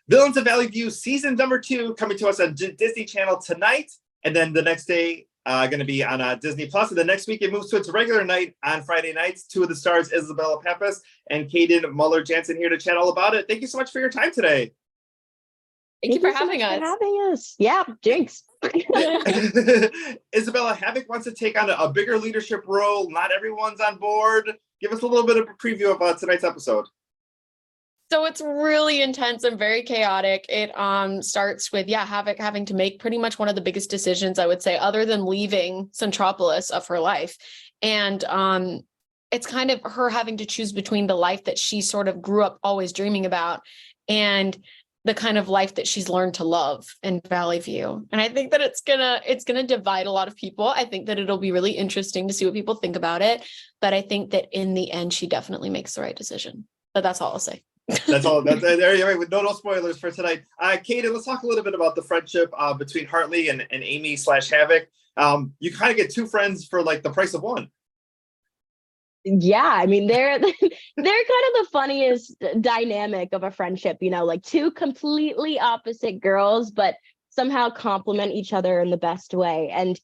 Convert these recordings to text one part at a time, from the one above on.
Villains of Valley View season number 2 coming to us on Disney Channel tonight, and then the next day going to be on Disney Plus. And the next week it moves to its regular night on Friday nights. Two of the stars, Isabella Pappas and Kayden Muller-Janssen, here to chat all about it. Thank you so much for your time today. Thank you for having us. Yeah, jinx. Isabella, Havoc wants to take on a bigger leadership role. Not everyone's on board. Give us a little bit of a preview of tonight's episode. So it's really intense and very chaotic. It starts with, Havoc having to make pretty much one of the biggest decisions, I would say, other than leaving Centropolis, of her life. And it's kind of her having to choose between the life that she sort of grew up always dreaming about and the kind of life that she's learned to love in Valley View. And I think that it's gonna divide a lot of people. I think that it'll be really interesting to see what people think about it. But I think that in the end, she definitely makes the right decision. But that's all I'll say. That's all. There you go. With no spoilers for tonight. Kayden, let's talk a little bit about the friendship between Hartley and Amy / Havoc. You kind of get two friends for like the price of one. Yeah, I mean, they're kind of the funniest dynamic of a friendship, like two completely opposite girls, but somehow complement each other in the best way. And,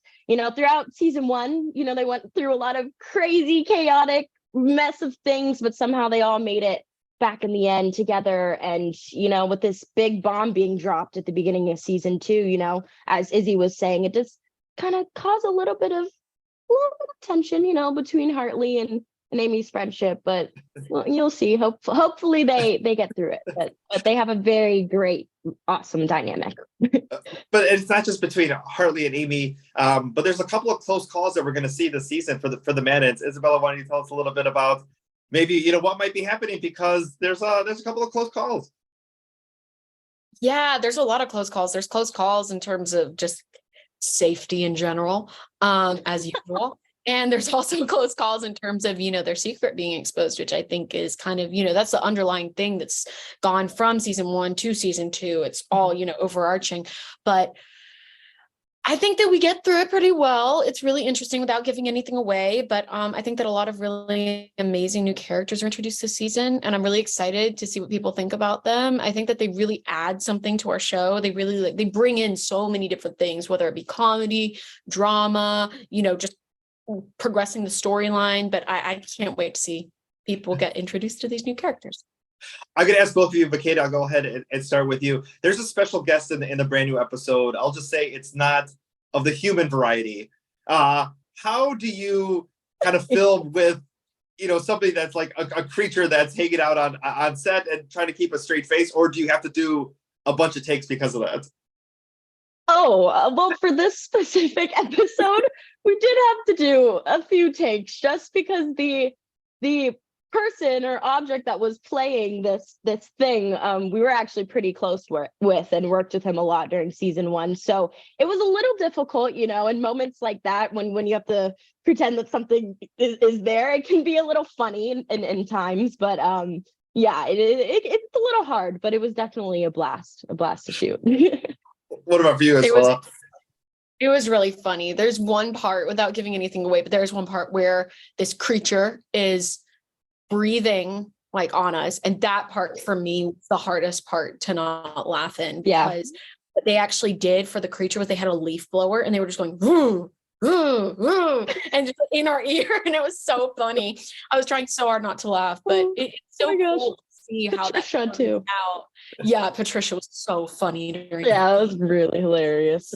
throughout season 1, they went through a lot of crazy, chaotic mess of things, but somehow they all made it back in the end together. And, with this big bomb being dropped at the beginning of season 2, as Izzy was saying, it just kind of caused a little bit of tension, between Hartley and Amy's friendship, but you'll see. Hopefully they get through it. But they have a very great, awesome dynamic. But it's not just between Hartley and Amy, but there's a couple of close calls that we're going to see this season for the Mannins. Isabella, why don't you tell us a little bit about maybe what might be happening, because there's a couple of close calls. Yeah, there's a lot of close calls. There's close calls in terms of just safety in general, as usual. And there's also close calls in terms of, their secret being exposed, which I think is kind of, that's the underlying thing that's gone from season 1 to season 2. It's all, overarching. But I think that we get through it pretty well. It's really interesting without giving anything away. But I think that a lot of really amazing new characters are introduced this season. And I'm really excited to see what people think about them. I think that they really add something to our show. They really they bring in so many different things, whether it be comedy, drama, just progressing the storyline. But I can't wait to see people get introduced to these new characters. I'm going to ask both of you, but Kate, I'll go ahead and start with you. There's a special guest in the brand new episode. I'll just say it's not of the human variety. How do you kind of film with, somebody that's like a creature that's hanging out on set and trying to keep a straight face, or do you have to do a bunch of takes because of that? Oh, well, for this specific episode, we did have to do a few takes just because the person or object that was playing this thing, we were actually pretty close with and worked with him a lot during season 1. So it was a little difficult, in moments like that when you have to pretend that something is there. It can be a little funny in times, but it's a little hard, but it was definitely a blast to shoot. What about for you, Isabella? It was really funny. There's one part, without giving anything away, but there's one part where this creature is breathing like on us, and that part for me was the hardest part to not laugh in, because what they actually did for the creature was they had a leaf blower and they were just going woo, woo, woo, and just in our ear, and it was so funny. I was trying so hard not to laugh, but it's so cool to see how Patricia that too. Out. Yeah, Patricia was so funny during it was really hilarious.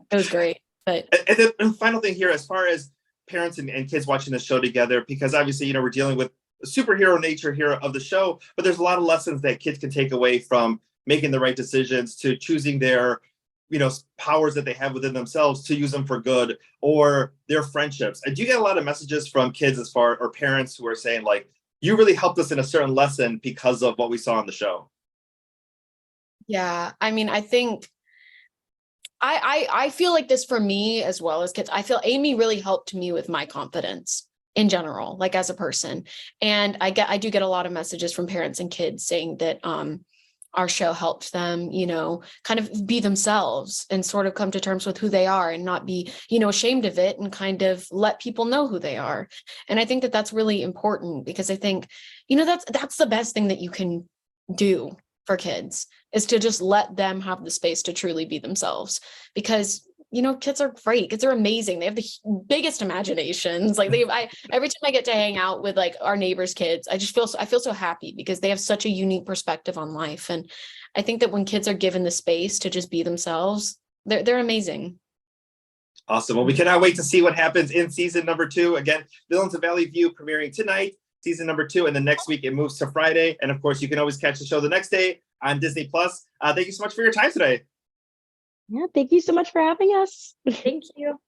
It was great. But and the final thing here, as far as parents and kids watching the show together, because obviously we're dealing with superhero nature here of the show, but there's a lot of lessons that kids can take away from making the right decisions, to choosing their powers that they have within themselves to use them for good, or their friendships. And do you get a lot of messages from kids or parents who are saying like, you really helped us in a certain lesson because of what we saw on the show? Yeah, I mean, I think I feel like this for me as well as kids. I feel Amy really helped me with my confidence in general, like as a person. And I do get a lot of messages from parents and kids saying that our show helped them, kind of be themselves and sort of come to terms with who they are and not be, ashamed of it, and kind of let people know who they are. And I think that that's really important, because I think, that's the best thing that you can do for kids, is to just let them have the space to truly be themselves. Because, you know, kids are great. Kids are amazing. They have the biggest imaginations. Like every time I get to hang out with like our neighbors' kids, I feel so happy because they have such a unique perspective on life. And I think that when kids are given the space to just be themselves, they're amazing. Awesome. Well, we cannot wait to see what happens in season number 2. Again, Villains of Valley View premiering tonight, season number 2, and then next week it moves to Friday. And of course, you can always catch the show the next day on Disney Plus. Thank you so much for your time today. Yeah, thank you so much for having us. Thank you.